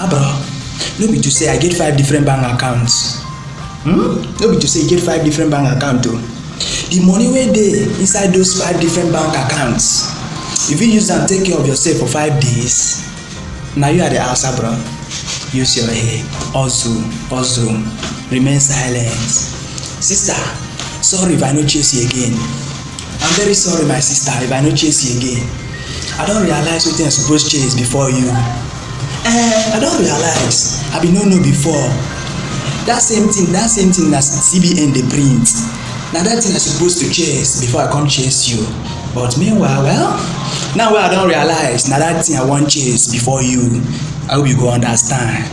bro, no be to say I get 5 different bank accounts. No be to say you get 5 different bank accounts o. The money wey dey inside those 5 different bank accounts, if you use am take care of yourself for 5 days, na you are the answer, bro. Use your head, hustle, remain silent. Sister, sorry if I no chase you again. I'm very sorry my sister if I no chase you again. I don realize wetin I suppose chase before you. I don realize I bin no know before. That same thing na CBN dey print. Na that thing I suppose to chase before I come chase you. But meanwhile, well, now wey I don realize na that thing I wan chase before you, I hope you go understand.